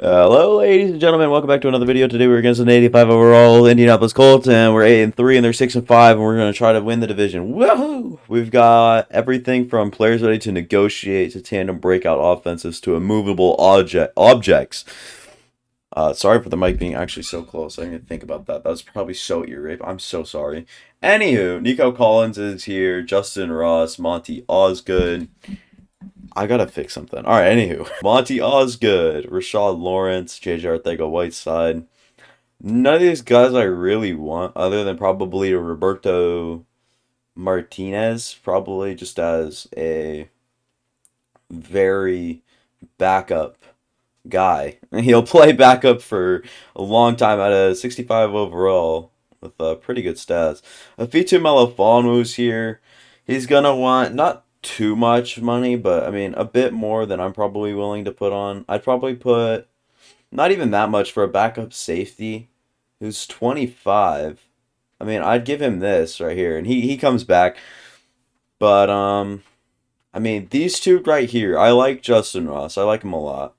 Hello, ladies and gentlemen. Welcome back to another video. Today we're against an 85 overall Indianapolis Colts, and we're 8-3, and they're 6-5, and we're going to try to win the division. Woohoo! We've got everything from players ready to negotiate to tandem breakout offenses to immovable objects. Sorry for the mic being actually so close. I didn't even think about that. That was probably so ear rape. I'm so sorry. Anywho, Nico Collins is here. Justin Ross, Monty Osgood. I gotta fix something. All right, anywho. Monty Osgood, Rashad Lawrence, JJ Arcega-Whiteside. None of these guys I really want, other than probably Roberto Martinez, probably just as a very backup guy. He'll play backup for a long time at a 65 overall with pretty good stats. Afitu Melifonwu's here. He's gonna want not too much money, but I mean a bit more than I'm probably willing to put on. I'd probably put not even that much for a backup safety who's 25. I mean, I'd give him this right here, and he comes back. But I mean, these two right here, I like Justin Ross. I like him a lot.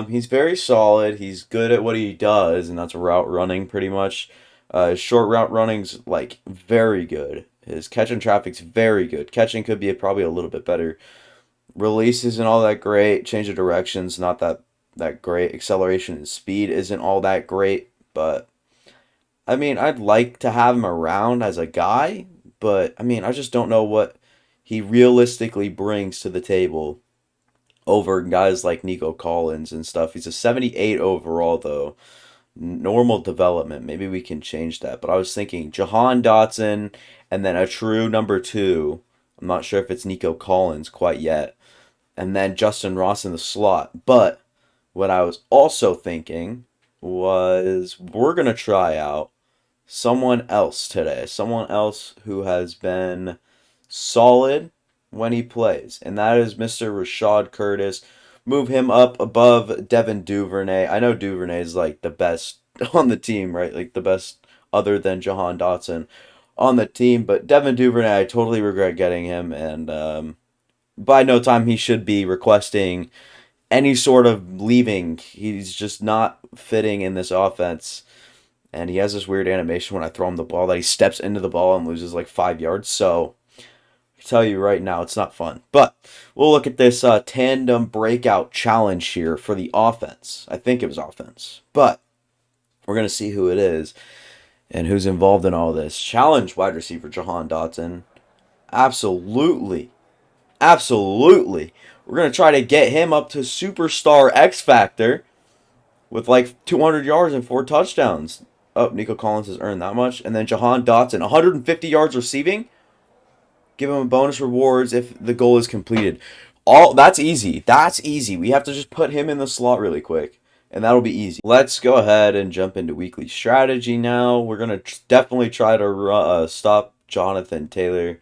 He's very solid. He's good at what he does, and that's route running pretty much. His short route running's like very good. His catching traffic's very good. Catching could be probably a little bit better. Release isn't all that great. Change of directions not that great. Acceleration and speed isn't all that great, but I mean, I'd like to have him around as a guy, but I mean, I just don't know what he realistically brings to the table over guys like Nico Collins and stuff. He's a 78 overall, though. Normal development. Maybe we can change that. But I was thinking Jahan Dotson and then a true number two. I'm not sure if it's Nico Collins quite yet. And then Justin Ross in the slot. But what I was also thinking was we're going to try out someone else today. Someone else who has been solid when he plays, and that is Mr. Rashad Curtis. Move him up above Devin Duvernay. I know Duvernay is like the best on the team, right? Like the best other than Jahan Dotson on the team, but Devin Duvernay, I totally regret getting him, and by no time he should be requesting any sort of leaving. He's just not fitting in this offense. And he has this weird animation when I throw him the ball that he steps into the ball and loses like 5 yards. So I tell you right now, it's not fun. But we'll look at this tandem breakout challenge here for the offense. I think it was offense. But we're going to see who it is and who's involved in all this. Challenge wide receiver Jahan Dotson. Absolutely. Absolutely. We're going to try to get him up to superstar X Factor with like 200 yards and 4 touchdowns. Oh, Nico Collins has earned that much. And then Jahan Dotson, 150 yards receiving. Give him a bonus rewards if the goal is completed. All that's easy. That's easy. We have to just put him in the slot really quick, and that'll be easy. Let's go ahead and jump into weekly strategy now. We're gonna definitely try to stop Jonathan Taylor,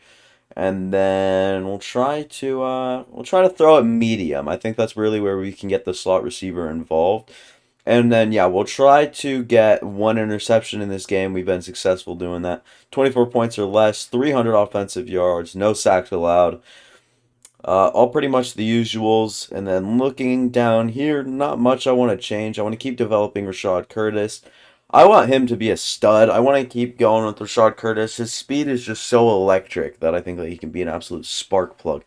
and then we'll try to throw it medium. I think that's really where we can get the slot receiver involved. And then, yeah, we'll try to get 1 interception in this game. We've been successful doing that. 24 points or less, 300 offensive yards, no sacks allowed. All pretty much the usuals. And then looking down here, not much I want to change. I want to keep developing Rashad Curtis. I want him to be a stud. I want to keep going with Rashad Curtis. His speed is just so electric that I think that he can be an absolute spark plug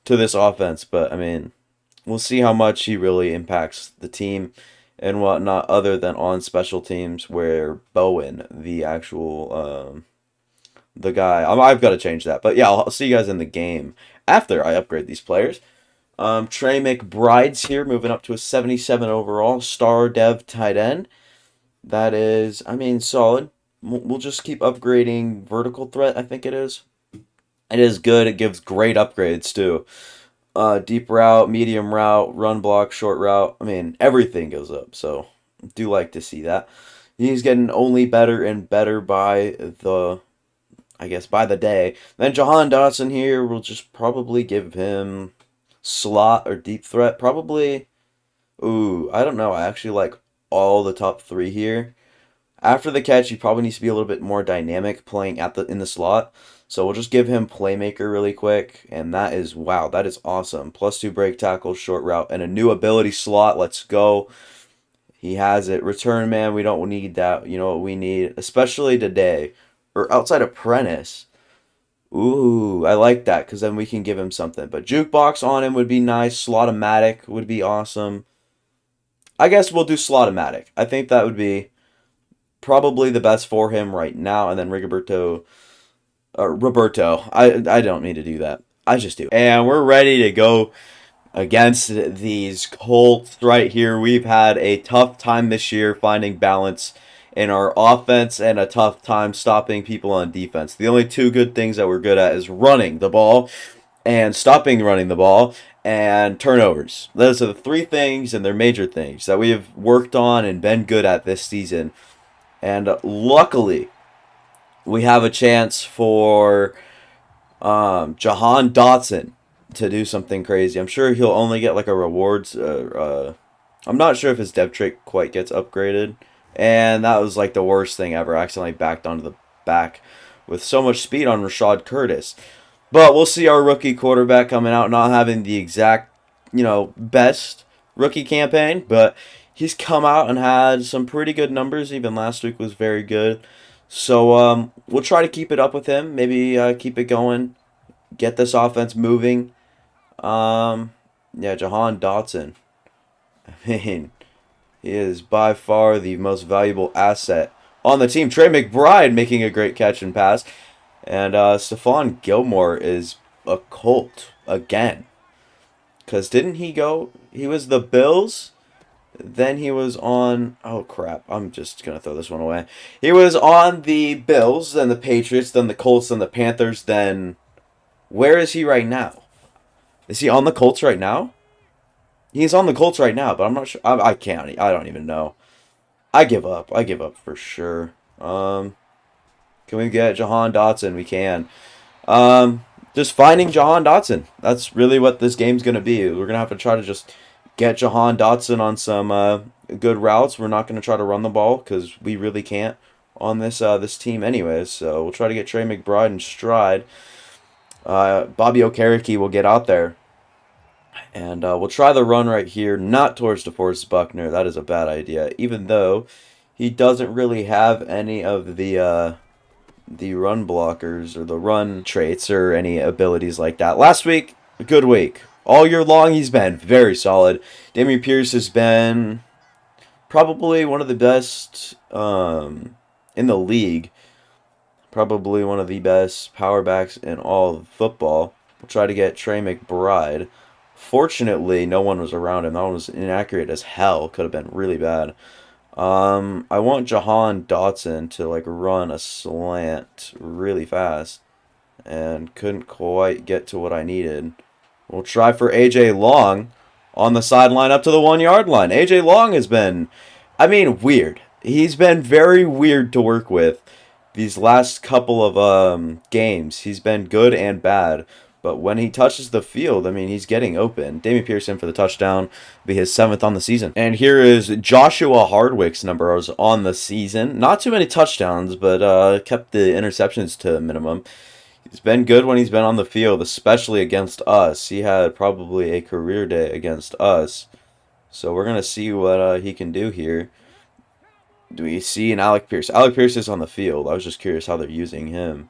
to this offense. But, I mean, we'll see how much he really impacts the team and whatnot, other than on special teams where Bowen, the actual, the guy, I've got to change that. But yeah, I'll see you guys in the game after I upgrade these players. Trey McBride's here, moving up to a 77 overall, star dev tight end. That is, I mean, solid. We'll just keep upgrading vertical threat, I think it is. It is good. It gives great upgrades, too. Deep route, medium route, run block, short route. I mean, everything goes up. So, do like to see that. He's getting only better and better by the day. Then Jahan Dotson here, we'll just probably give him slot or deep threat. Probably, ooh, I don't know. I actually like all the top 3 here. After the catch, he probably needs to be a little bit more dynamic playing in the slot. So we'll just give him playmaker really quick, and that is, wow, that is awesome. +2 break tackle, short route, and a new ability slot. Let's go. He has it. Return man, we don't need that. You know what we need, especially today, or outside of Prentice. Ooh, I like that because then we can give him something. But jukebox on him would be nice. Slotomatic would be awesome. I guess we'll do Slotomatic. I think that would be probably the best for him right now. And then Roberto. I don't need to do that. I just do. And we're ready to go against these Colts right here. We've had a tough time this year finding balance in our offense and a tough time stopping people on defense. The only two good things that we're good at is running the ball and stopping running the ball and turnovers. Those are the three things, and they're major things that we have worked on and been good at this season. And luckily, we have a chance for Jahan Dotson to do something crazy. I'm sure he'll only get like a rewards. I'm not sure if his dev trait quite gets upgraded. And that was like the worst thing ever. I accidentally backed onto the back with so much speed on Rashad Curtis. But we'll see our rookie quarterback coming out not having the exact, best rookie campaign. But he's come out and had some pretty good numbers. Even last week was very good. So we'll try to keep it up with him. Maybe keep it going. Get this offense moving. Yeah, Jahan Dotson. I mean, he is by far the most valuable asset on the team. Trey McBride making a great catch and pass. And Stephon Gilmore is a Colt again. Because didn't he go? He was the Bills. Then he was on. Oh, crap. I'm just going to throw this one away. He was on the Bills, then the Patriots, then the Colts, then the Panthers. Then where is he right now? Is he on the Colts right now? He's on the Colts right now, but I'm not sure. I can't. I don't even know. I give up. I give up for sure. Can we get Jahan Dotson? We can. Just finding Jahan Dotson. That's really what this game's going to be. We're going to have to try to just get Jahan Dotson on some good routes. We're not going to try to run the ball because we really can't on this team anyways. So we'll try to get Trey McBride in stride. Bobby Okereke will get out there. And we'll try the run right here, not towards DeForest Buckner. That is a bad idea, even though he doesn't really have any of the run blockers or the run traits or any abilities like that. Last week, a good week. All year long, he's been very solid. Dameon Pierce has been probably one of the best in the league. Probably one of the best power backs in all of football. We'll try to get Trey McBride. Fortunately, no one was around him. That one was inaccurate as hell. Could have been really bad. I want Jahan Dotson to like run a slant really fast, and couldn't quite get to what I needed. We'll try for AJ Long on the sideline up to the 1 yard line. AJ Long has been, weird. He's been very weird to work with these last couple of games. He's been good and bad. But when he touches the field, he's getting open. Dameon Pierce in for the touchdown. Be his 7th on the season. And here is Joshua Hardwick's numbers on the season. Not too many touchdowns, but kept the interceptions to a minimum. He's been good when he's been on the field, especially against us. He had probably a career day against us. So we're going to see what he can do here. Do we see an Alec Pierce? Alec Pierce is on the field. I was just curious how they're using him.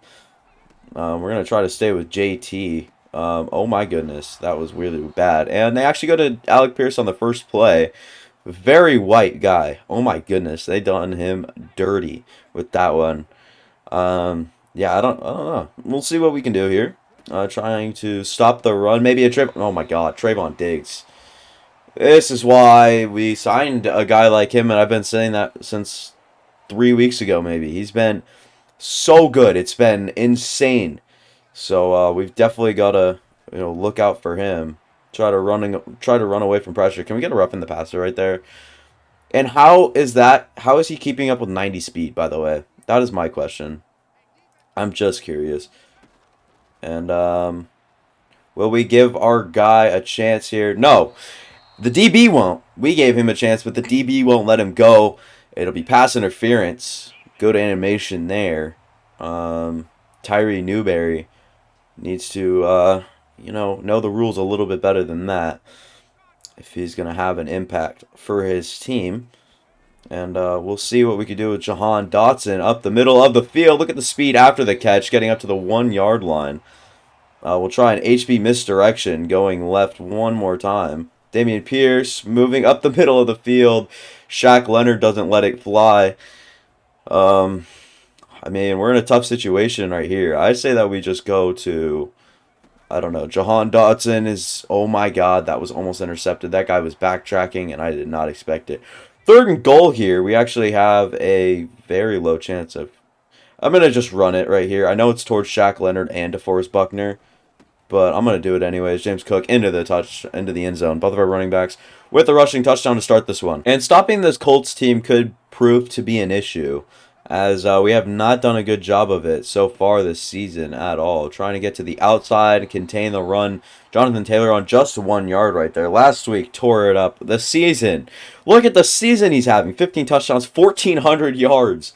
We're going to try to stay with JT. Oh my goodness, that was really bad. And they actually go to Alec Pierce on the first play. Very white guy. Oh my goodness, they done him dirty with that one. Yeah, I don't know. We'll see what we can do here. Trying to stop the run. Maybe oh my god, Trayvon Diggs. This is why we signed a guy like him, and I've been saying that since 3 weeks ago maybe. He's been so good. It's been insane. So we've definitely got to look out for him. Try to run away from pressure. Can we get a roughing the passer right there? And how is he keeping up with 90 speed, by the way? That is my question. I'm just curious. And will we give our guy a chance here? No. The DB won't. We gave him a chance, but the DB won't let him go. It'll be pass interference. Go to animation there. Tyree Newberry needs to, know the rules a little bit better than that if he's going to have an impact for his team. And we'll see what we can do with Jahan Dotson up the middle of the field. Look at the speed after the catch, getting up to the 1 yard line. We'll try an HB misdirection, going left one more time. Damian Pierce moving up the middle of the field. Shaq Leonard doesn't let it fly. I mean, we're in a tough situation right here. I say that we just go to, I don't know, Jahan Dotson is, oh my god, that was almost intercepted. That guy was backtracking, and I did not expect it. 3rd and goal here. We actually have a very low chance of, I'm going to just run it right here. I know it's towards Shaq Leonard and DeForest Buckner, but I'm going to do it anyways. James Cook into the end zone. Both of our running backs with a rushing touchdown to start this one. And stopping this Colts team could prove to be an issue, as we have not done a good job of it so far this season at all. Trying to get to the outside, contain the run. Jonathan Taylor on just 1 yard right there. Last week, tore it up. The season. Look at the season he's having. 15 touchdowns, 1,400 yards.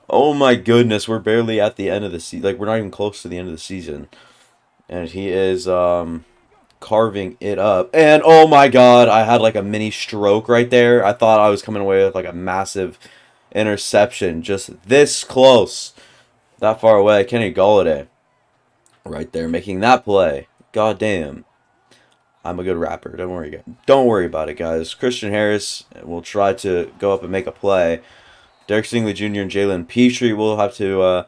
Oh my goodness, we're barely at the end of the season. Like, we're not even close to the end of the season. And he is carving it up. And oh my god, I had like a mini stroke right there. I thought I was coming away with like a massive interception, just this close, that far away. Kenny Golladay right there making that play. God damn, I'm a good rapper. Don't worry about it, guys. Christian Harris will try to go up and make a play. Derek Stingley Jr. and Jalen Petrie will have to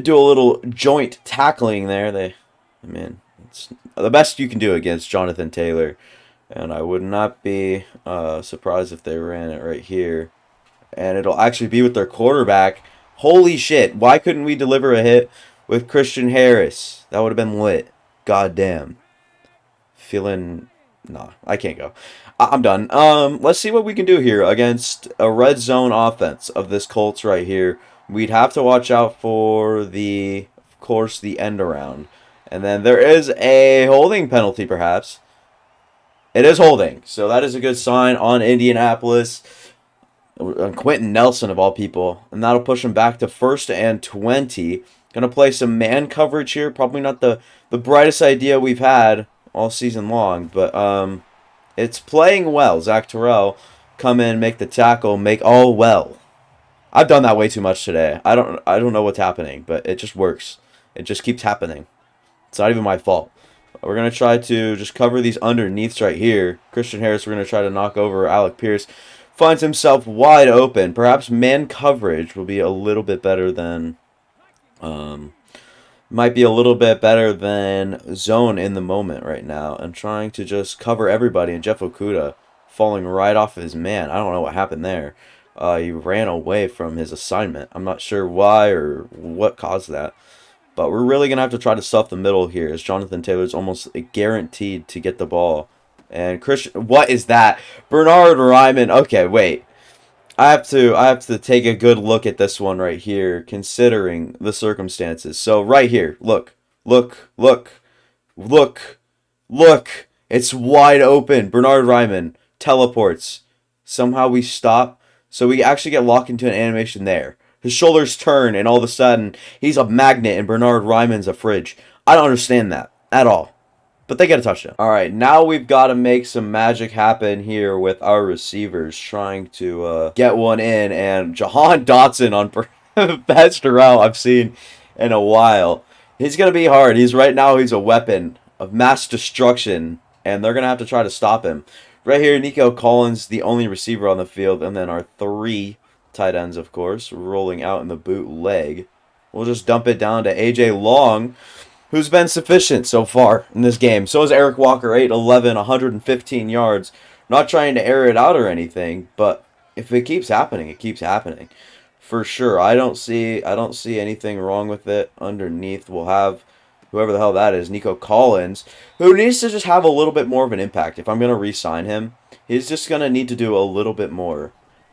do a little joint tackling there. It's the best you can do against Jonathan Taylor, and I would not be surprised if they ran it right here. And it'll actually be with their quarterback. Holy shit, why couldn't we deliver a hit with Christian Harris? That would have been lit. God damn. Nah, I can't go. I'm done. Let's see what we can do here against a red zone offense of this Colts right here. We'd have to watch out for of course, the end around. And then there is a holding penalty, perhaps. It is holding, so that is a good sign on Indianapolis. Quentin Nelson, of all people. And that'll push him back to 1st and 20. Going to play some man coverage here. Probably not the brightest idea we've had all season long. But it's playing well. Zach Terrell come in, make the tackle, make all well. I've done that way too much today. I don't know what's happening, but it just works. It just keeps happening. It's not even my fault. We're going to try to just cover these underneaths right here. Christian Harris, we're going to try to knock over Alec Pierce. Finds himself wide open. Perhaps man coverage will be a little bit better than might be a little bit better than zone in the moment right now. And trying to just cover everybody. And Jeff Okudah falling right off of his man. I don't know what happened there. He ran away from his assignment. I'm not sure why or what caused that. But we're really going to have to try to stuff the middle here, as Jonathan Taylor's almost guaranteed to get the ball. And Christian, what is that? Bernhard Raimann. Okay, wait. I have to take a good look at this one right here, considering the circumstances. So right here, look. It's wide open. Bernhard Raimann teleports. Somehow we stop. So we actually get locked into an animation there. His shoulders turn, and all of a sudden, he's a magnet, and Bernhard Raimann's a fridge. I don't understand that at all. But they get a touchdown. All right, now we've got to make some magic happen here with our receivers, trying to get one in. And Jahan Dotson on the best route I've seen in a while. He's going to be hard. He's a weapon of mass destruction, and they're going to have to try to stop him. Right here, Nico Collins, the only receiver on the field, and then our 3 tight ends, of course, rolling out in the bootleg. We'll just dump it down to A.J. Long, who's been sufficient so far in this game. So is Eric Walker, 8'11", 115 yards. Not trying to air it out or anything, but if it keeps happening, it keeps happening. For sure. I don't see anything wrong with it. Underneath, we'll have whoever the hell that is, Nico Collins, who needs to just have a little bit more of an impact. If I'm going to re-sign him, he's just going to need to do a little bit more.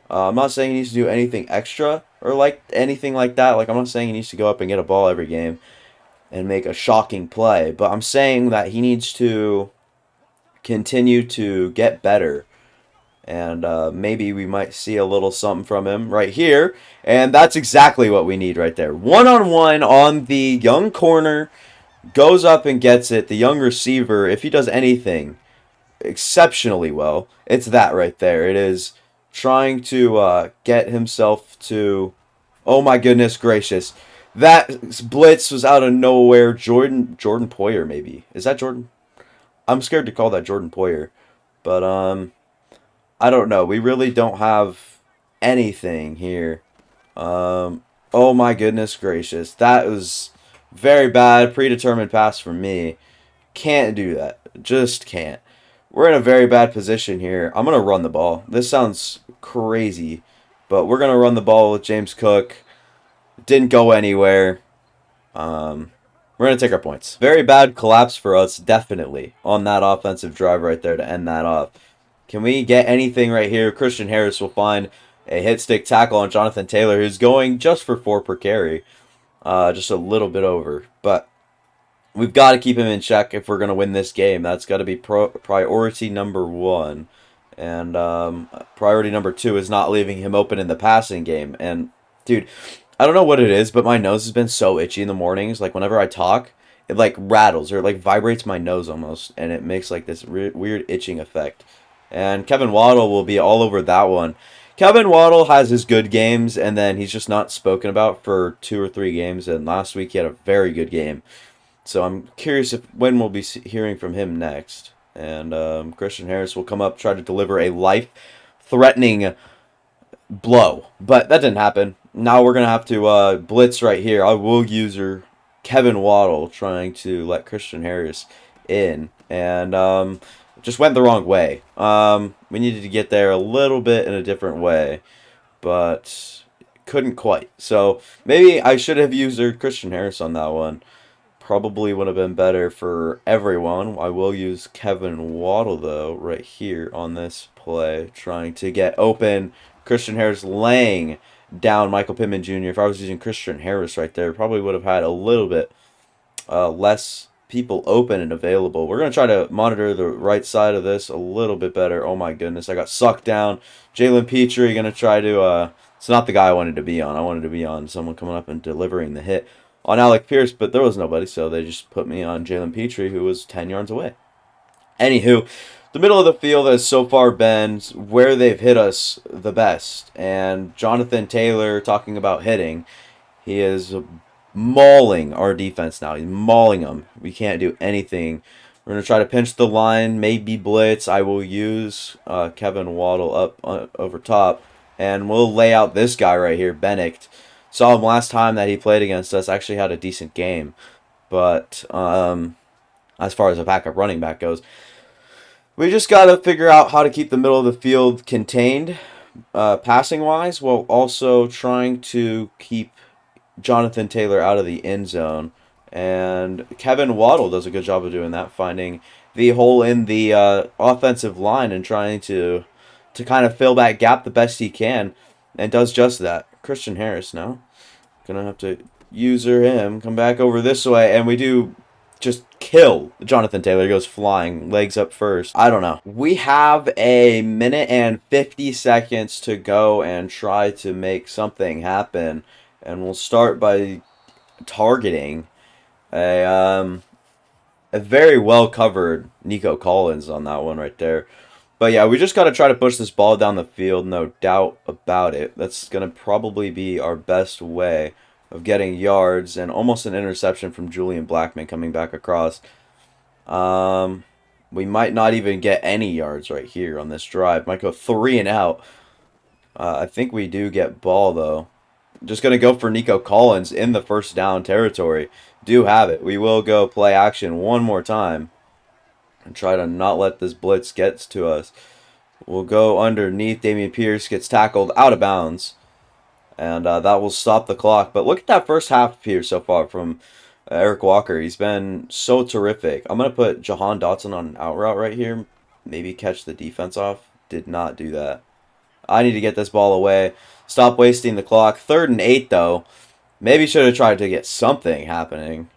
I'm not saying he needs to do anything extra or like anything like that. Like, I'm not saying he needs to go up and get a ball every game and make a shocking play. But I'm saying that he needs to continue to get better. And maybe we might see a little something from him right here. And that's exactly what we need right there. One-on-one on the young corner. Goes up and gets it. The young receiver, if he does anything exceptionally well, it's that right there. It is trying to get himself to. Oh my goodness gracious. That blitz was out of nowhere. Jordan Poyer, maybe. Is that Jordan? I'm scared to call that Jordan Poyer. But I don't know. We really don't have anything here. Oh my goodness gracious. That was very bad. Predetermined pass for me. Can't do that. Just can't. We're in a very bad position here. I'm going to run the ball. This sounds crazy, but we're going to run the ball with James Cook. Didn't go anywhere. We're going to take our points. Very bad collapse for us, definitely, on that offensive drive right there to end that off. Can we get anything right here? Christian Harris will find a hit stick tackle on Jonathan Taylor, who's going just for 4 per carry. Just a little bit over. But we've got to keep him in check if we're going to win this game. That's got to be priority number 1. And priority number 2 is not leaving him open in the passing game. And, dude, I don't know what it is, but my nose has been so itchy in the mornings. Like, whenever I talk, it, like, rattles or, like, vibrates my nose almost. And it makes, like, this weird itching effect. And Kevin Waddle will be all over that one. Kevin Waddle has his good games, and then he's just not spoken about for 2 or 3 games. And last week he had a very good game. So I'm curious when we'll be hearing from him next. And Christian Harris will come up, try to deliver a life-threatening blow. But that didn't happen. Now we're going to have to blitz right here. I will use Kevin Waddle trying to let Christian Harris in. And just went the wrong way. We needed to get there a little bit in a different way. But couldn't quite. So maybe I should have used Christian Harris on that one. Probably would have been better for everyone. I will use Kevin Waddle, though, right here on this play, trying to get open. Christian Harris laying down Michael Pittman Jr. If I was using Christian Harris right there, probably would have had a little bit less people open and available. We're going to try to monitor the right side of this a little bit better. Oh, my goodness. I got sucked down. Jalen Pitre going to try to... it's not the guy I wanted to be on. I wanted to be on someone coming up and delivering the hit on Alec Pierce, but there was nobody, so they just put me on Jalen Pitre, who was 10 yards away. Anywho, the middle of the field has so far been where they've hit us the best. And Jonathan Taylor, talking about hitting, he is mauling our defense now. He's mauling them. We can't do anything. We're going to try to pinch the line, maybe blitz. I will use Kevin Waddle up over top, and we'll lay out this guy right here, Bennick. Saw him last time that he played against us. Actually had a decent game. But as far as a backup running back goes, we just got to figure out how to keep the middle of the field contained passing-wise, while also trying to keep Jonathan Taylor out of the end zone. And Kevin Waddle does a good job of doing that, finding the hole in the offensive line and trying to kind of fill that gap the best he can, and does just that. Christian Harris now. Gonna have to user him. Come back over this way, and we do just kill Jonathan Taylor. He goes flying, legs up first. I don't know. We have a minute and 50 seconds to go and try to make something happen. And we'll start by targeting a very well covered Nico Collins on that one right there. But yeah, we just got to try to push this ball down the field, no doubt about it. That's going to probably be our best way of getting yards, and almost an interception from Julian Blackman coming back across. We might not even get any yards right here on this drive. Might go 3 and out. I think we do get ball, though. Just going to go for Nico Collins in the first down territory. Do have it. We will go play action one more time and try to not let this blitz get to us. We'll go underneath. Dameon Pierce gets tackled out of bounds. And that will stop the clock. But look at that first half here so far from Eric Walker. He's been so terrific. I'm going to put Jahan Dotson on an out route right here. Maybe catch the defense off. Did not do that. I need to get this ball away. Stop wasting the clock. 3rd and 8, though. Maybe should have tried to get something happening.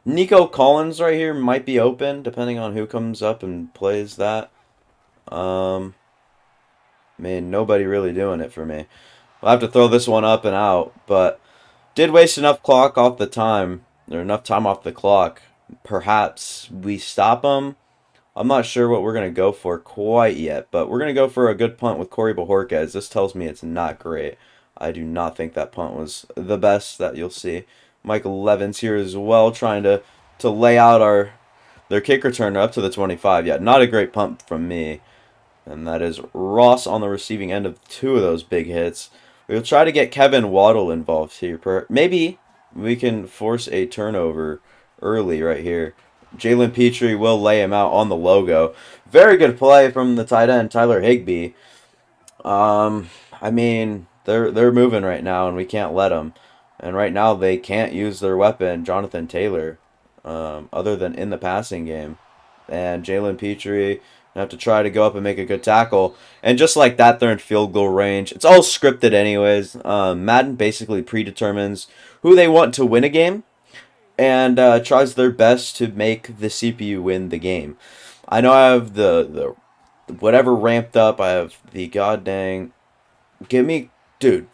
Nico Collins right here might be open, depending on who comes up and plays that. Man, nobody really doing it for me. I'll have to throw this one up and out, but did waste enough clock off the time, or enough time off the clock. Perhaps we stop them. I'm not sure what we're going to go for quite yet, but we're going to go for a good punt with Corey Bajorquez. This tells me it's not great. I do not think that punt was the best that you'll see. Michael Levins here as well, trying to lay out their kick returner up to the 25. Yeah, not a great punt from me. And that is Ross on the receiving end of two of those big hits. We'll try to get Kevin Waddle involved here. Maybe we can force a turnover early right here. Jalen Petrie will lay him out on the logo. Very good play from the tight end, Tyler Higbee. I mean, they're moving right now, and we can't let them. And right now, they can't use their weapon, Jonathan Taylor, other than in the passing game. And Jalen Petrie have to try to go up and make a good tackle. And just like that, they're in field goal range. It's all scripted anyways. Madden basically predetermines who they want to win a game and tries their best to make the CPU win the game. I know I have the whatever ramped up. I have the god dang. Dude,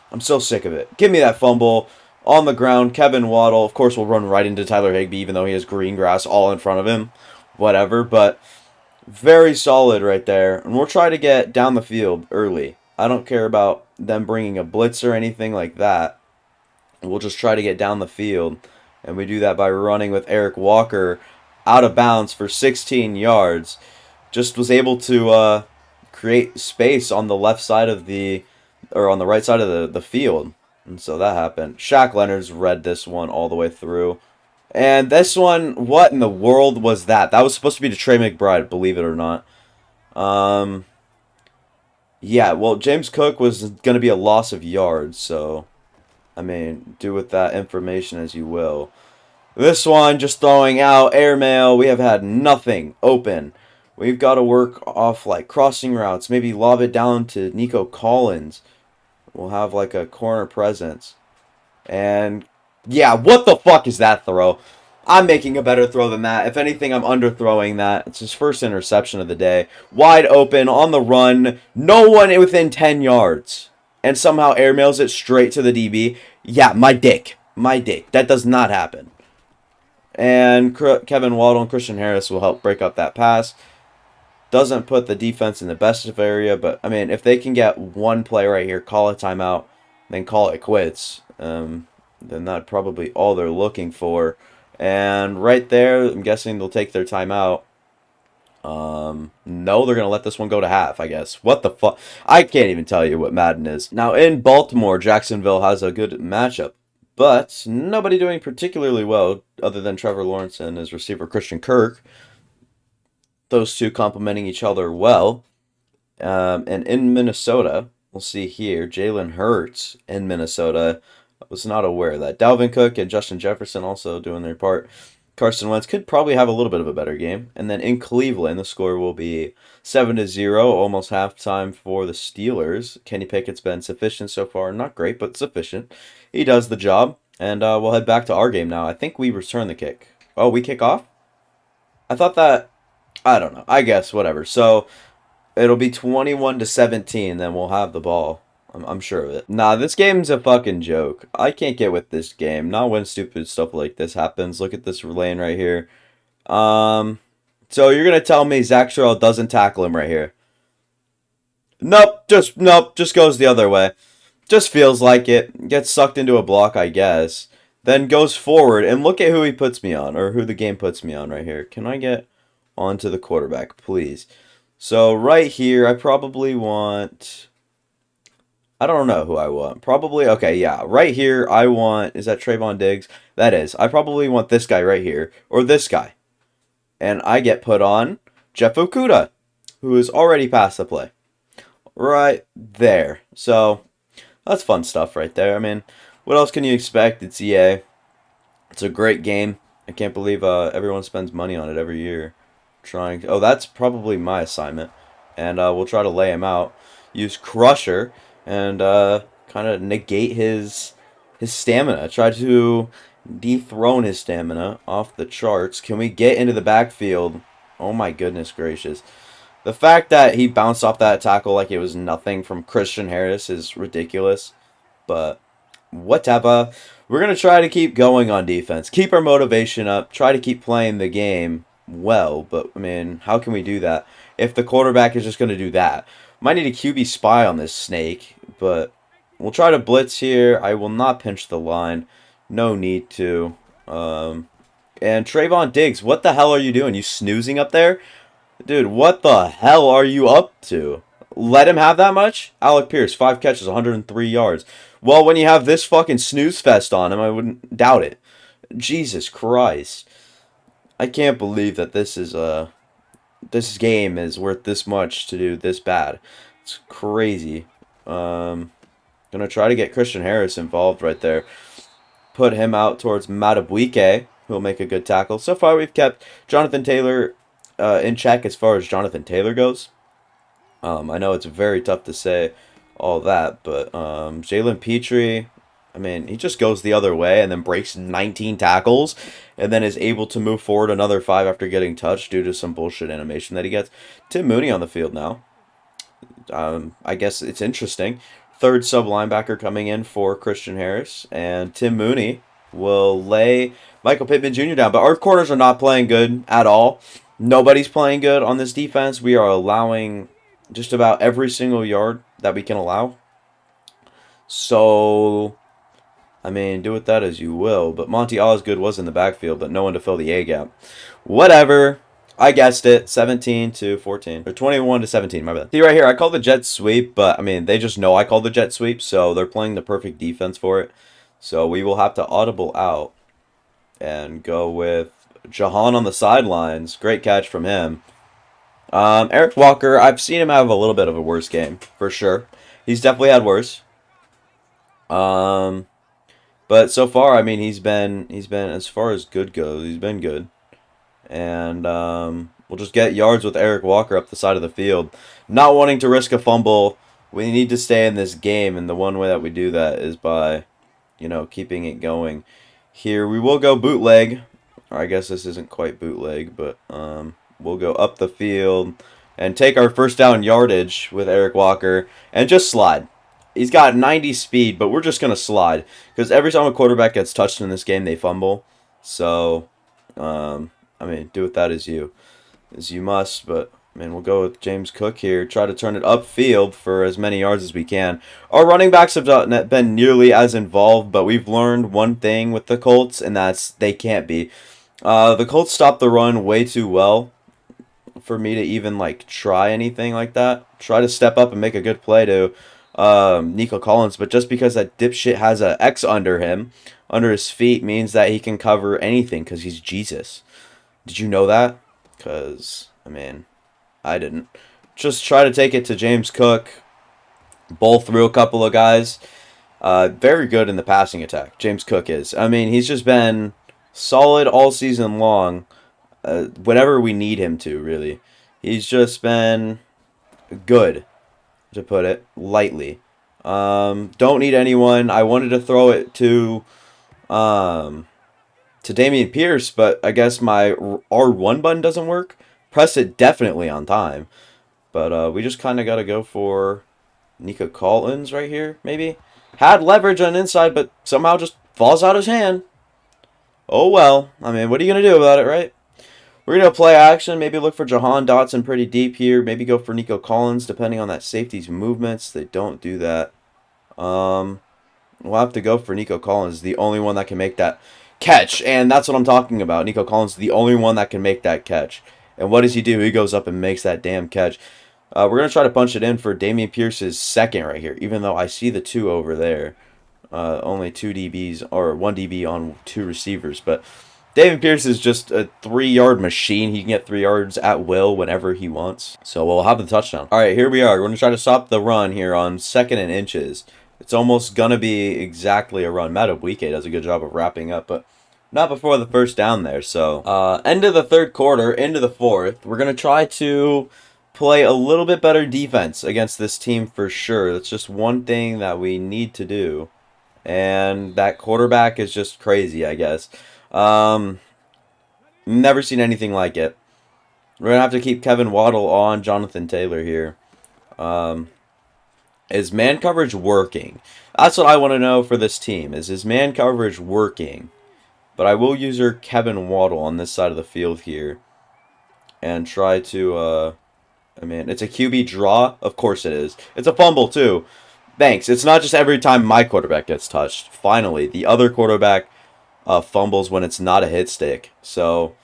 I'm so sick of it. Give me that fumble on the ground. Kevin Waddle, of course, will run right into Tyler Higbee, even though he has green grass all in front of him. Whatever, but very solid right there. And we'll try to get down the field early. I don't care about them bringing a blitz or anything like that. We'll just try to get down the field. And we do that by running with Eric Walker out of bounds for 16 yards. Just was able to create space on the left side of on the right side of the field. And so that happened. Shaq Leonard's read this one all the way through. And this one, what in the world was that? That was supposed to be to Trey McBride, believe it or not. Yeah, well, James Cook was going to be a loss of yards, so, I mean, do with that information as you will. This one, just throwing out airmail. We have had nothing open. We've got to work off, like, crossing routes. Maybe lob it down to Nico Collins. We'll have, like, a corner presence. And yeah, what the fuck is that throw? I'm making a better throw than that. If anything, I'm underthrowing that. It's his first interception of the day. Wide open, on the run, no one within 10 yards. And somehow airmails it straight to the DB. Yeah, my dick. My dick. That does not happen. And Kevin Waddle and Christian Harris will help break up that pass. Doesn't put the defense in the best of area, but, I mean, if they can get one play right here, call a timeout, then call it quits. Then that's probably all they're looking for. And right there, I'm guessing they'll take their timeout. No, they're going to let this one go to half, I guess. What the fuck? I can't even tell you what Madden is. Now, in Baltimore, Jacksonville has a good matchup. But nobody doing particularly well other than Trevor Lawrence and his receiver Christian Kirk. Those two complementing each other well. And in Minnesota, we'll see here, Jalen Hurts in Minnesota. I was not aware of that. Dalvin Cook and Justin Jefferson also doing their part. Carson Wentz could probably have a little bit of a better game. And then in Cleveland, the score will be 7-0, almost halftime for the Steelers. Kenny Pickett's been sufficient so far. Not great, but sufficient. He does the job. And we'll head back to our game now. I think we return the kick. Oh, we kick off? I thought that... I don't know. I guess, whatever. So, it'll be 21-17, then we'll have the ball. I'm sure of it. Nah, this game's a fucking joke. I can't get with this game. Not when stupid stuff like this happens. Look at this lane right here. So you're gonna tell me Zach Sherrill doesn't tackle him right here? Nope, just goes the other way. Just feels like it. Gets sucked into a block, I guess. Then goes forward, and look at who he puts me on, or who the game puts me on right here. Can I get onto the quarterback, please? So right here, I probably want... I don't know who I want. Probably, okay, yeah. Right here, I want... Is that Trayvon Diggs? That is. I probably want this guy right here, or this guy. And I get put on Jeff Okudah, who is already past the play. Right there. So, that's fun stuff right there. I mean, what else can you expect? It's EA. It's a great game. I can't believe everyone spends money on it every year. Oh, that's probably my assignment. And we'll try to lay him out. Use Crusher and kind of negate his stamina. Try to dethrone his stamina off the charts. Can we get into the backfield? Oh my goodness gracious. The fact that he bounced off that tackle like it was nothing from Christian Harris is ridiculous. But whatever. We're going to try to keep going on defense. Keep our motivation up. Try to keep playing the game. well, but I mean, how can we do that if the quarterback is just going to do that? Might need a QB spy on this snake, but we'll try to blitz here. I will not pinch the line. No need to. And Trayvon Diggs, what the hell are you doing? You snoozing up there? Dude, what the hell are you up to? Let him have that much? Alec Pierce, 5 catches, 103 yards. Well, when you have this fucking snooze fest on him, I wouldn't doubt it. Jesus Christ. I can't believe that this game is worth this much to do this bad. It's crazy. Gonna try to get Christian Harris involved right there. Put him out towards Matabuike, who'll make a good tackle. So far, we've kept Jonathan Taylor in check as far as Jonathan Taylor goes. I know it's very tough to say all that, but Jalen Petrie, I mean, he just goes the other way and then breaks 19 tackles and then is able to move forward another 5 after getting touched due to some bullshit animation that he gets. Tim Mooney on the field now. I guess it's interesting. Third sub linebacker coming in for Christian Harris, and Tim Mooney will lay Michael Pittman Jr. down. But our corners are not playing good at all. Nobody's playing good on this defense. We are allowing just about every single yard that we can allow. So, I mean, do with that as you will. But Monty Osgood was in the backfield, but no one to fill the A gap. Whatever. I guessed it. 17 to 14. Or 21 to 17, my bad. See right here, I call the jet sweep, but I mean, they just know I call the jet sweep, so they're playing the perfect defense for it. So we will have to audible out and go with Jahan on the sidelines. Great catch from him. Eric Walker, I've seen him have a little bit of a worse game, for sure. He's definitely had worse. But so far, I mean, he's been as far as good goes, he's been good. And we'll just get yards with Eric Walker up the side of the field. Not wanting to risk a fumble. We need to stay in this game, and the one way that we do that is by, you know, keeping it going. Here we will go bootleg. Or I guess this isn't quite bootleg, but we'll go up the field and take our first down yardage with Eric Walker and just slide. He's got 90 speed, but we're just going to slide. Because every time a quarterback gets touched in this game, they fumble. So, I mean, do with that as you must, but I mean, we'll go with James Cook here. Try to turn it upfield for as many yards as we can. Our running backs have not been nearly as involved, but we've learned one thing with the Colts, and that's they can't be. The Colts stopped the run way too well for me to even like try anything like that. Try to step up and make a good play to Nico Collins, but just because that dipshit has a X under his feet means that he can cover anything because he's Jesus. Did you know that? Because, I mean, I didn't. Just try to take it to James Cook. Bowl through a couple of guys. Very good in the passing attack, James Cook is. I mean, he's just been solid all season long. Whenever we need him to, really. He's just been good, to put it lightly. Don't need anyone. I wanted to throw it to Dameon Pierce, but I guess my R1 button doesn't work. Press it definitely on time. But we just kind of got to go for Nico Collins right here, maybe. Had leverage on inside, but somehow just falls out his hand. Oh well. I mean, what are you going to do about it, right? We're going to play action. Maybe look for Jahan Dotson pretty deep here. Maybe go for Nico Collins, depending on that safety's movements. They don't do that. We'll have to go for Nico Collins, the only one that can make that catch, and that's what I'm talking about. Nico Collins, the only one that can make that catch. And what does he do? He goes up and makes that damn catch. We're going to try to punch it in for Dameon Pierce's second right here, even though I see the 2 over there. Only 2 DBs, or 1 DB on 2 receivers. But Dameon Pierce is just a 3-yard machine. He can get 3 yards at will whenever he wants. So we'll have the touchdown. All right, here we are. We're going to try to stop the run here on 2nd and inches. It's almost going to be exactly a run. Matabuike does a good job of wrapping up, but not before the first down there. So, end of the third quarter, into the fourth. We're going to try to play a little bit better defense against this team for sure. That's just one thing that we need to do. And that quarterback is just crazy, I guess. Never seen anything like it. We're going to have to keep Kevin Waddle on Jonathan Taylor here. Is man coverage working? That's what I want to know for this team. Is his man coverage working? But I will use Kevin Waddle on this side of the field here. and try to, I mean, it's a QB draw. Of course it is. It's a fumble, too. Thanks. It's not just every time my quarterback gets touched. Finally, the other quarterback fumbles when it's not a hit stick. So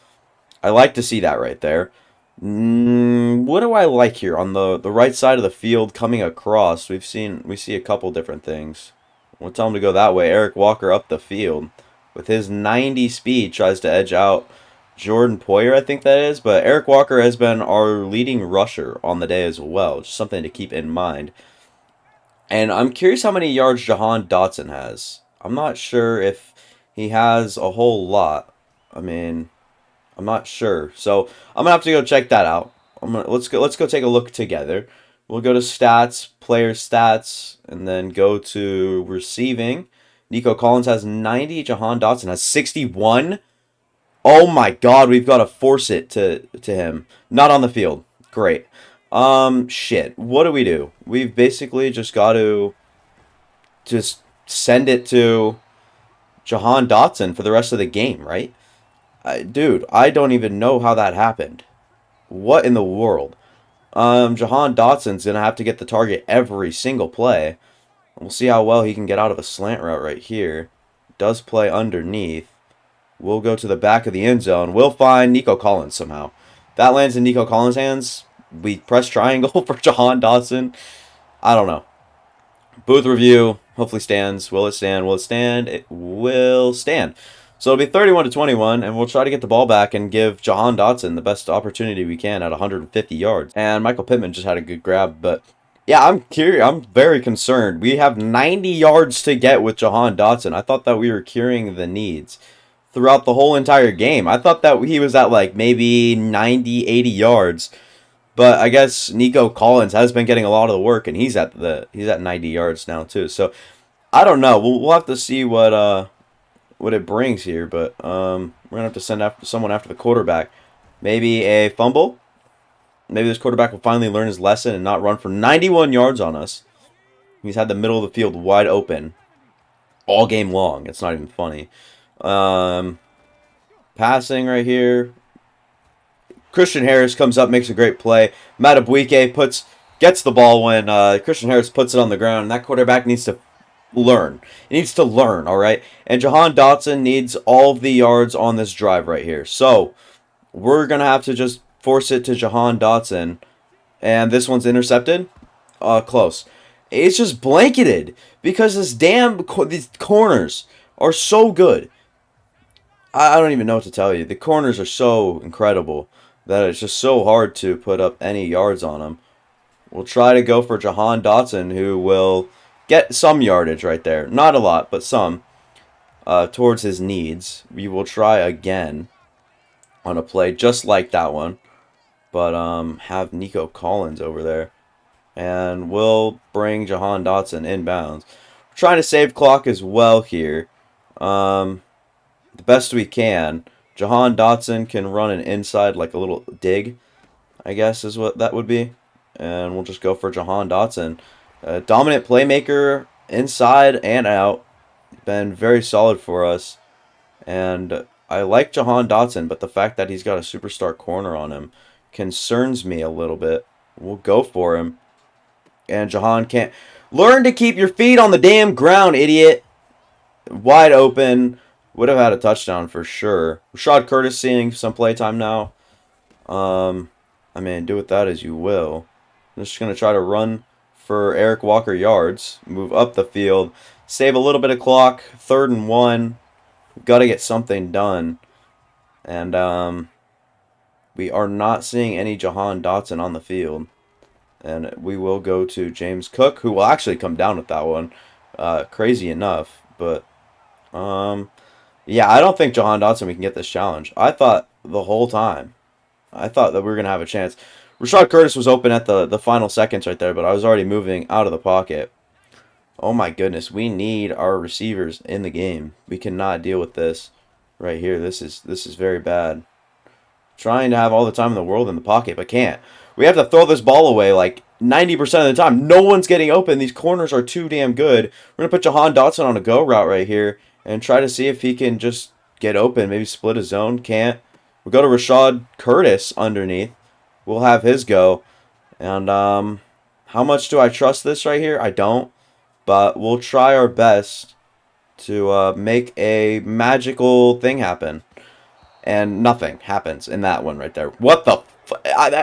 I like to see that right there. What do I like here on the right side of the field coming across? We see a couple different things. We'll tell him to go that way. Eric Walker up the field with his 90 speed tries to edge out Jordan Poyer, I think that is. But Eric Walker has been our leading rusher on the day as well. Just something to keep in mind. And I'm curious how many yards Jahan Dotson has. I'm not sure if he has a whole lot. I mean, I'm not sure. So I'm gonna have to go check that out. Let's go take a look together. We'll go to stats, player stats, and then go to receiving. Nico Collins has 90. Jahan Dotson has 61. Oh my God, we've got to force it to him. Not on the field. Great. Shit. What do we do? We've basically just got to just send it to Jahan Dotson for the rest of the game, right? Dude, I don't even know how that happened. What in the world? Jahan Dotson's gonna have to get the target every single play. We'll see how well he can get out of a slant route right here. Does play underneath. We'll go to the back of the end zone. We'll find Nico Collins somehow. That lands in Nico Collins' hands. We press triangle for Jahan Dotson. I don't know. Booth review. Hopefully stands. Will it stand? Will it stand? It will stand. So it'll be 31-21, and we'll try to get the ball back and give Jahan Dotson the best opportunity we can at 150 yards. And Michael Pittman just had a good grab, but yeah, I'm curious. I'm very concerned. We have 90 yards to get with Jahan Dotson. I thought that we were curing the needs throughout the whole entire game. I thought that he was at like maybe 90, 80 yards. But I guess Nico Collins has been getting a lot of the work, and he's at 90 yards now too. So I don't know. We'll have to see what it brings here. But we're gonna have to send someone after the quarterback. Maybe a fumble. Maybe this quarterback will finally learn his lesson and not run for 91 yards on us. He's had the middle of the field wide open all game long. It's not even funny. Passing right here. Christian Harris comes up, makes a great play. Madubuike gets the ball when Christian Harris puts it on the ground. And that quarterback needs to learn. He needs to learn, all right? And Jahan Dotson needs all of the yards on this drive right here. So we're going to have to just force it to Jahan Dotson. And this one's intercepted. Close. It's just blanketed because these corners are so good. I don't even know what to tell you. The corners are so incredible that it's just so hard to put up any yards on them. We'll try to go for Jahan Dotson, who will get some yardage right there. Not a lot, but some towards his needs. We will try again on a play just like that one, but have Nico Collins over there. And we'll bring Jahan Dotson inbounds. We're trying to save clock as well here. The best we can. Jahan Dotson can run an inside, like a little dig, I guess is what that would be. And we'll just go for Jahan Dotson. Dominant playmaker inside and out. Been very solid for us. And I like Jahan Dotson, but the fact that he's got a superstar corner on him concerns me a little bit. We'll go for him. And Jahan can't. Learn to keep your feet on the damn ground, idiot. Wide open. Would have had a touchdown for sure. Rashad Curtis seeing some playtime now. I mean, do with that as you will. I'm just going to try to run for Eric Walker yards. Move up the field. Save a little bit of clock. 3rd and 1. We've got to get something done. And we are not seeing any Jahan Dotson on the field. And we will go to James Cook, who will actually come down with that one. Crazy enough. But yeah, I don't think Jahan Dotson we can get this challenge. I thought the whole time. I thought that we were going to have a chance. Rashad Curtis was open at the final seconds right there, but I was already moving out of the pocket. Oh my goodness, we need our receivers in the game. We cannot deal with this right here. This is very bad. Trying to have all the time in the world in the pocket, but can't. We have to throw this ball away like 90% of the time. No one's getting open. These corners are too damn good. We're going to put Jahan Dotson on a go route right here and try to see if he can just get open, maybe split a zone. Can't. We'll go to Rashad Curtis underneath. We'll have his go. And how much do I trust this right here? I don't. But we'll try our best to make a magical thing happen. And nothing happens in that one right there. What the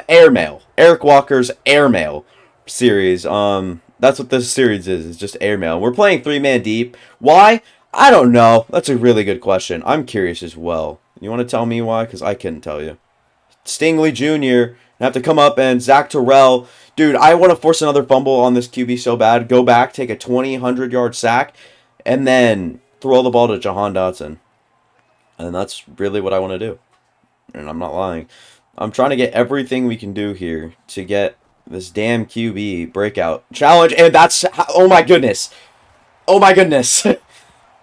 airmail. Eric Walker's airmail series. That's what this series is. It's just airmail. We're playing 3-man deep. Why? I don't know. That's a really good question. I'm curious as well. You want to tell me why? Because I couldn't tell you. Stingley Jr. have to come up, and Zach Terrell. Dude, I want to force another fumble on this QB so bad. Go back, take a 100-yard sack, and then throw the ball to Jahan Dotson. And that's really what I want to do. And I'm not lying. I'm trying to get everything we can do here to get this damn QB breakout challenge. And that's... Oh, my goodness. Oh, my goodness.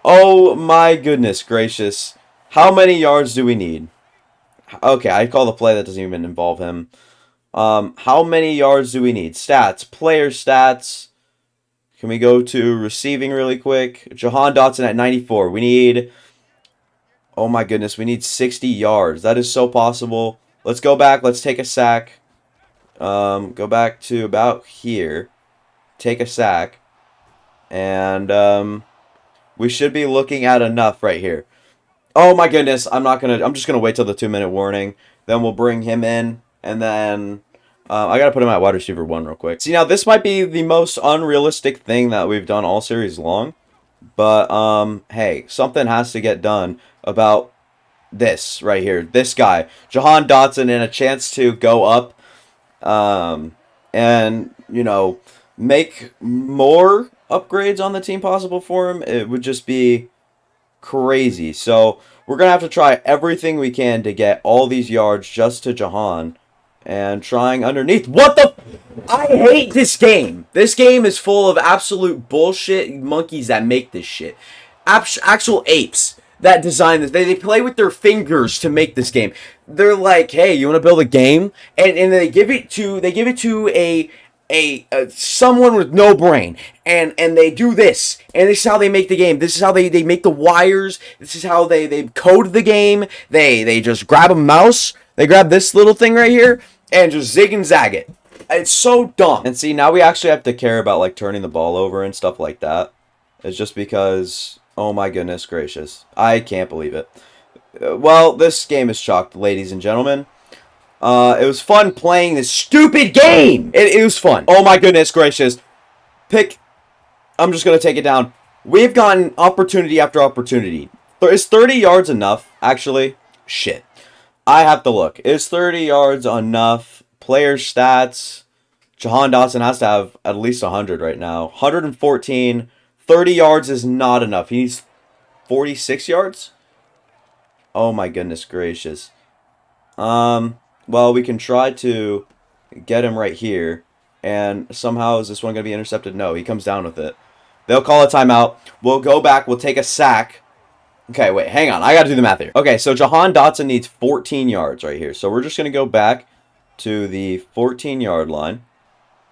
Oh, my goodness gracious. How many yards do we need? Okay, I call the play that doesn't even involve him. How many yards do we need? Stats. Player stats. Can we go to receiving really quick? Jahan Dotson at 94. We need... Oh my goodness, we need 60 yards. That is so possible. Let's go back. Let's take a sack. Go back to about here. Take a sack. And we should be looking at enough right here. Oh my goodness, I'm just gonna wait till the 2-minute warning. Then we'll bring him in, and then I gotta put him at wide receiver 1 real quick. See, now this might be the most unrealistic thing that we've done all series long, but hey, something has to get done about this right here. This guy, Jahan Dotson, and a chance to go up, and you know, make more upgrades on the team possible for him. It would just be crazy. So we're gonna have to try everything we can to get all these yards just to Jahan, and trying underneath. What the? I hate this game. This game is full of absolute bullshit monkeys that make this shit. Actual apes that design this. They play with their fingers to make this game. They're like, hey, you want to build a game, and they give it to a someone with no brain, and they do this, and this is how they make the game. This is how they make the wires. This is how they code the game. They just grab a mouse, they grab this little thing right here, and just zig and zag it. It's so dumb. And see, now we actually have to care about like turning the ball over and stuff like that. It's just because, oh my goodness gracious, I can't believe it. Well, this game is chalked, ladies and gentlemen. It was fun playing this stupid game. It was fun. Oh my goodness gracious. I'm just going to take it down. We've gotten opportunity after opportunity. Is 30 yards enough, actually? Shit. I have to look. Is 30 yards enough? Player stats. Jahan Dotson has to have at least 100 right now. 114. 30 yards is not enough. He needs 46 yards? Oh my goodness gracious. Well, we can try to get him right here. And somehow, is this one going to be intercepted? No, he comes down with it. They'll call a timeout. We'll go back. We'll take a sack. Okay, wait, hang on. I got to do the math here. Okay, so Jahan Dotson needs 14 yards right here. So we're just going to go back to the 14-yard line.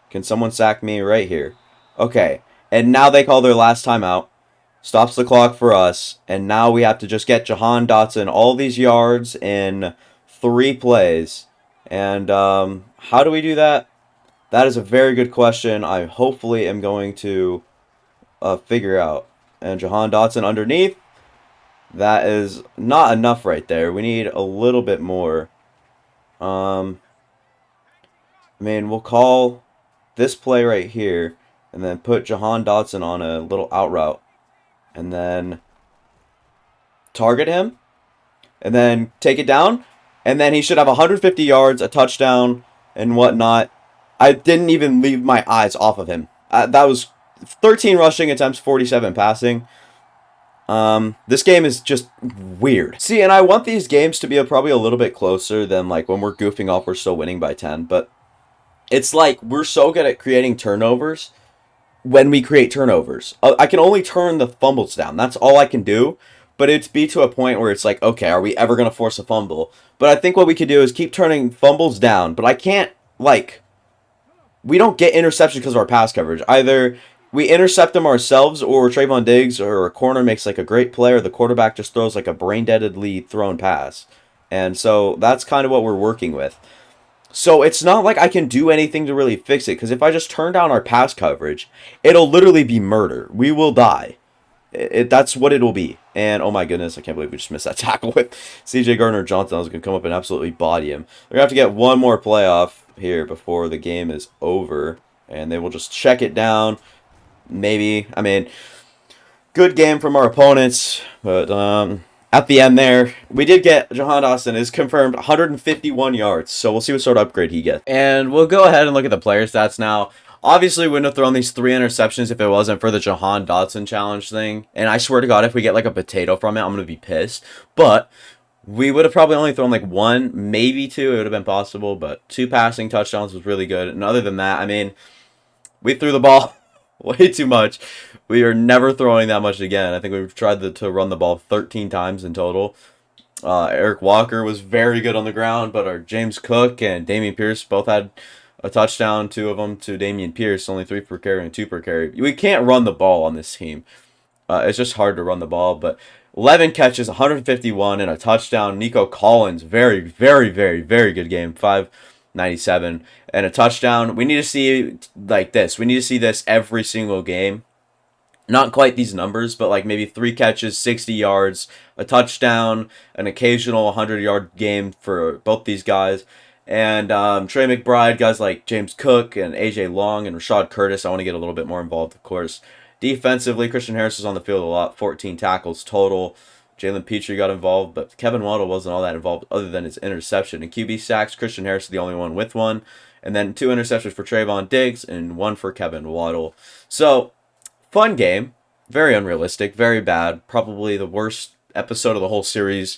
Can someone sack me right here? Okay, and now they call their last timeout. Stops the clock for us. And now we have to just get Jahan Dotson all these yards in 3 plays. And how do we do that? That is a very good question. I hopefully am going to figure out. And Jahan Dotson underneath. That is not enough right there. We need a little bit more. I mean, we'll call this play right here. And then put Jahan Dotson on a little out route. And then target him. And then take it down. And then he should have 150 yards, a touchdown, and whatnot. I didn't even leave my eyes off of him. That was 13 rushing attempts, 47 passing. This game is just weird. See, and I want these games to be probably a little bit closer than like when we're goofing off, we're still winning by 10. But it's like we're so good at creating turnovers when we create turnovers. I can only turn the fumbles down. That's all I can do. But it's be to a point where it's like, okay, are we ever going to force a fumble? But I think what we could do is keep turning fumbles down. But I can't, like, we don't get interceptions because of our pass coverage. Either we intercept them ourselves, or Trayvon Diggs or a corner makes like a great play, or the quarterback just throws like a brain-deadedly thrown pass. And so that's kind of what we're working with. So it's not like I can do anything to really fix it, because if I just turn down our pass coverage, it'll literally be murder. We will die. That's what it'll be. And oh my goodness, I can't believe we just missed that tackle with CJ Gardner Johnson. I was going to come up and absolutely body him. They're going to have to get one more playoff here before the game is over. And they will just check it down. Maybe. I mean, good game from our opponents. But at the end there, we did get Jahan Dotson is confirmed 151 yards. So we'll see what sort of upgrade he gets. And we'll go ahead and look at the player stats now. Obviously, we wouldn't have thrown these 3 interceptions if it wasn't for the Jahan Dotson challenge thing. And I swear to God, if we get like a potato from it, I'm going to be pissed. But we would have probably only thrown like 1, maybe 2. It would have been possible. But 2 passing touchdowns was really good. And other than that, I mean, we threw the ball way too much. We are never throwing that much again. I think we've tried to run the ball 13 times in total. Eric Walker was very good on the ground, but our James Cook and Dameon Pierce both had a touchdown, 2 of them to Dameon Pierce, only 3 per carry and 2 per carry. We can't run the ball on this team. It's just hard to run the ball, but 11 catches, 151, and a touchdown. Nico Collins, very, very, very, very good game, 597, and a touchdown. We need to see like this. We need to see this every single game. Not quite these numbers, but like maybe 3 catches, 60 yards, a touchdown, an occasional 100-yard game for both these guys. And Trey McBride, guys like James Cook and AJ Long and Rashad Curtis, I want to get a little bit more involved, of course. Defensively, Christian Harris was on the field a lot, 14 tackles total. Jalen Petrie got involved, but Kevin Waddle wasn't all that involved other than his interception. And QB sacks, Christian Harris is the only one with one. And then 2 interceptions for Trayvon Diggs and 1 for Kevin Waddle. So, fun game. Very unrealistic. Very bad. Probably the worst episode of the whole series.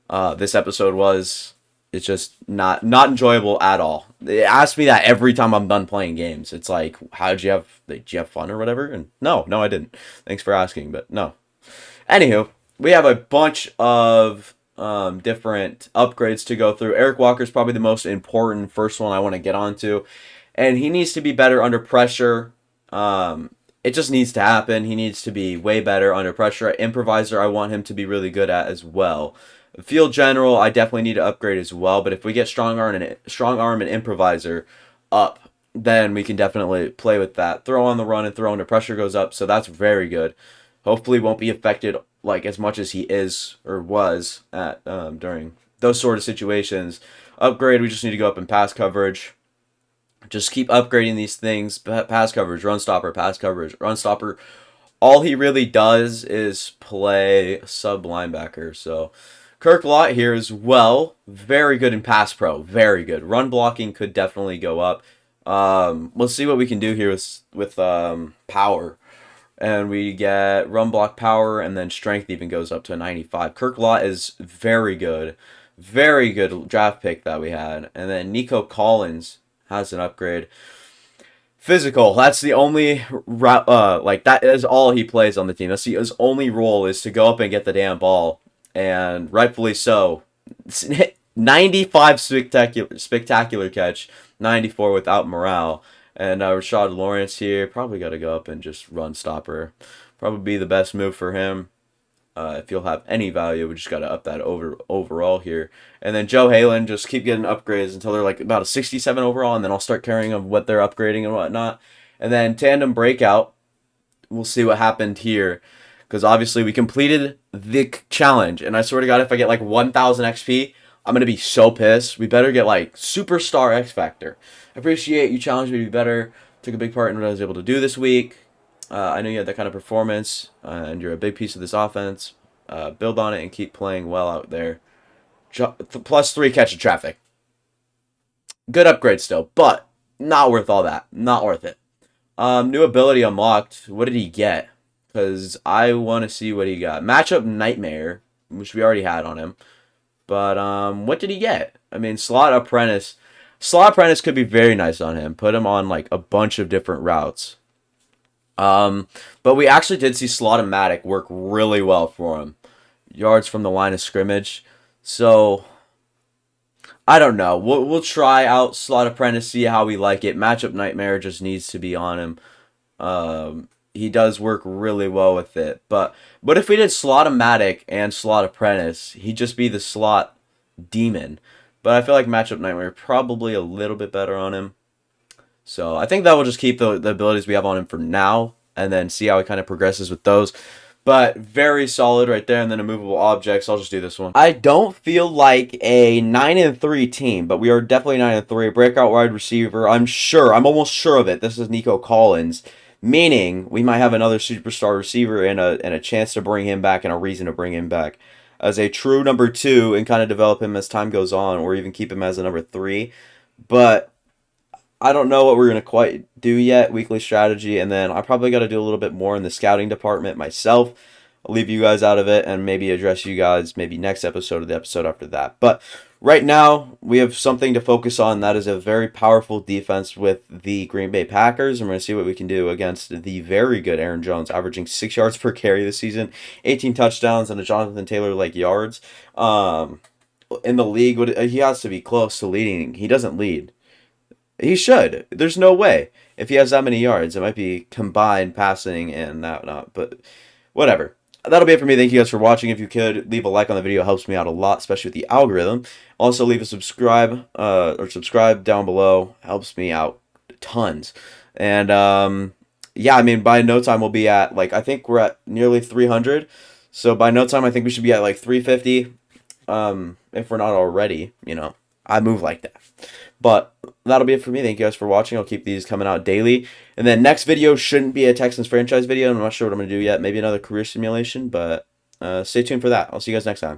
This episode was. It's just not enjoyable at all. They ask me that every time I'm done playing games. It's like, did you have fun or whatever? And no, I didn't. Thanks for asking, but no. Anywho, we have a bunch of different upgrades to go through. Eric Walker's probably the most important first one I want to get onto. And he needs to be better under pressure. It just needs to happen. He needs to be way better under pressure. Improviser, I want him to be really good at as well. Field general, I definitely need to upgrade as well. But if we get strong arm and improviser up, then we can definitely play with that. Throw on the run and throw under pressure goes up, so that's very good. Hopefully, won't be affected like as much as he is or was at during those sort of situations. Upgrade, we just need to go up in pass coverage. Just keep upgrading these things. Pass coverage, run stopper, pass coverage, run stopper. All he really does is play sub linebacker. So Kirk Lott here as well. Very good in pass pro. Very good. Run blocking could definitely go up. We'll see what we can do here with power. And we get run block power, and then strength even goes up to a 95. Kirk Lott is very good. Very good draft pick that we had. And then Nico Collins has an upgrade. Physical. That's the only that is all he plays on the team. That's his only role is to go up and get the damn ball, and rightfully so. 95 spectacular catch, 94 without morale. And Rashad Lawrence here probably got to go up and just run stopper. Probably be the best move for him. If you'll have any value, we just got to up that overall here. And then Joe Halen, just keep getting upgrades until they're like about a 67 overall, and then I'll start carrying them what they're upgrading and whatnot. And then Tandem Breakout, we'll see what happened here. Because obviously we completed the challenge, and I swear to God, if I get like 1,000 XP, I'm going to be so pissed. We better get like Superstar X Factor. I appreciate you challenged me to be better. Took a big part in what I was able to do this week. I know you had that kind of performance, and you're a big piece of this offense. Build on it and keep playing well out there. +3 catch of traffic. Good upgrade still, but not worth all that. Not worth it. New ability unlocked. What did he get? Because I want to see what he got. Matchup Nightmare, which we already had on him. But what did he get? I mean, Slot Apprentice. Slot Apprentice could be very nice on him. Put him on like a bunch of different routes. But we actually did see Slot-O-Matic work really well for him. Yards from the line of scrimmage. So, I don't know. We'll try out Slot Apprentice, see how we like it. Matchup Nightmare just needs to be on him. He does work really well with it. But if we did Slot-O-Matic and Slot Apprentice, he'd just be the slot demon. But I feel like matchup nightmare probably a little bit better on him. So I think that will just keep the abilities we have on him for now, and then see how he kind of progresses with those. But very solid right there. And then immovable objects. I'll just do this one. I don't feel like a 9-3 team, but we are definitely 9-3. Breakout wide receiver. I'm almost sure of it. This is Nico Collins, meaning we might have another superstar receiver and a chance to bring him back and a reason to bring him back as a true number 2 and kind of develop him as time goes on, or even keep him as a number 3. But I don't know what we're going to quite do yet, weekly strategy, and then I probably got to do a little bit more in the scouting department myself. I'll leave you guys out of it and maybe address you guys maybe next episode or the episode after that. But right now, we have something to focus on. That is a very powerful defense with the Green Bay Packers. I'm going to see what we can do against the very good Aaron Jones, averaging 6 yards per carry this season, 18 touchdowns, and a Jonathan Taylor-like yards. In the league, he has to be close to leading. He doesn't lead. He should. There's no way. If he has that many yards, it might be combined passing and not. But whatever. That'll be it for me. Thank you guys for watching. If you could, leave a like on the video. It helps me out a lot, especially with the algorithm. Also, leave a subscribe down below. Helps me out tons. And yeah, I mean, by no time we'll be at, like, I think we're at nearly 300. So by no time, I think we should be at, like, 350. If we're not already, I move like that. But that'll be it for me. Thank you guys for watching. I'll keep these coming out daily. And then next video shouldn't be a Texans franchise video. I'm not sure what I'm going to do yet. Maybe another career simulation, but stay tuned for that. I'll see you guys next time.